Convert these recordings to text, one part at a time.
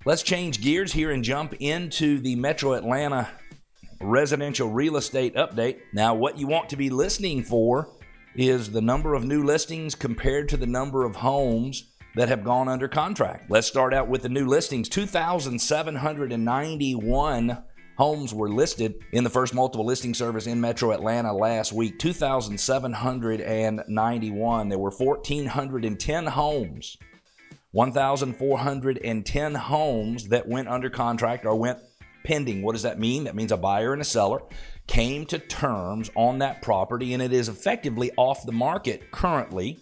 Let's change gears here and jump into the Metro Atlanta residential real estate update. Now, what you want to be listening for is the number of new listings compared to the number of homes that have gone under contract. Let's start out with the new listings. 2,791 homes were listed in the first multiple listing service in Metro Atlanta last week. 2,791. There were 1,410 homes. 1,410 homes that went under contract or went pending. What does that mean? That means a buyer and a seller came to terms on that property, and it is effectively off the market currently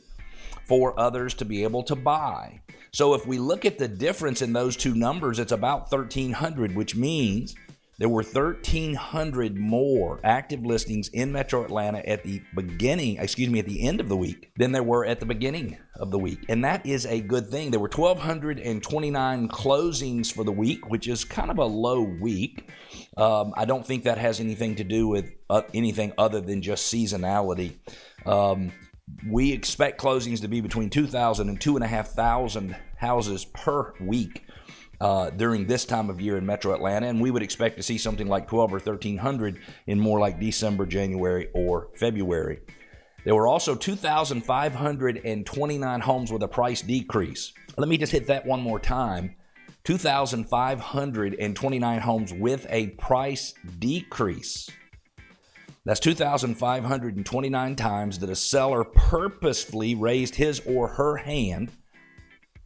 for others to be able to buy. So if we look at the difference in those two numbers, it's about 1,300, which means there were 1,300 more active listings in Metro Atlanta at the end of the week than there were at the beginning of the week. And that is a good thing. There were 1,229 closings for the week, which is kind of a low week. I don't think that has anything to do with anything other than just seasonality. We expect closings to be between 2,000 and 2,500 houses per week during this time of year in Metro Atlanta, and we would expect to see something like 1,200 or 1,300 in more like December, January, or February. There were also 2,529 homes with a price decrease. Let me just hit that one more time. 2,529 homes with a price decrease. That's 2,529 times that a seller purposefully raised his or her hand,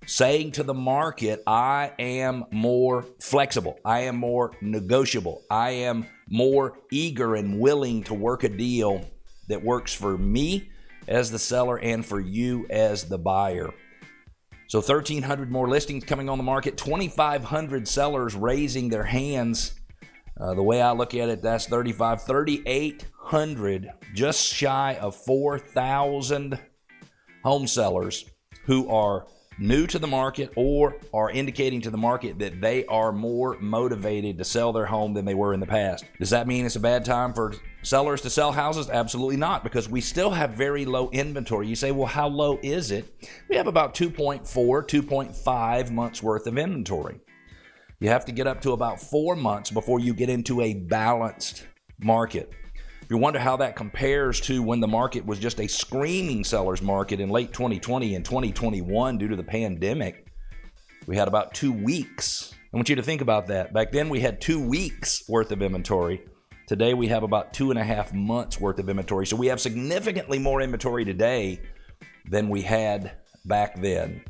saying to the market, I am more flexible, I am more negotiable, I am more eager and willing to work a deal that works for me as the seller and for you as the buyer. So 1,300 more listings coming on the market, 2,500 sellers raising their hands. The way I look at it, that's 3,800, just shy of 4,000 home sellers who are new to the market or are indicating to the market that they are more motivated to sell their home than they were in the past. Does that mean it's a bad time for sellers to sell houses? Absolutely not, because we still have very low inventory. You say, well, how low is it? We have about 2.4, 2.5 months worth of inventory. You have to get up to about 4 months before you get into a balanced market. If you wonder how that compares to when the market was just a screaming seller's market in late 2020 and 2021 due to the pandemic, we had about 2 weeks. I want you to think about that. Back then we had 2 weeks worth of inventory. Today we have about 2.5 months worth of inventory. So we have significantly more inventory today than we had back then.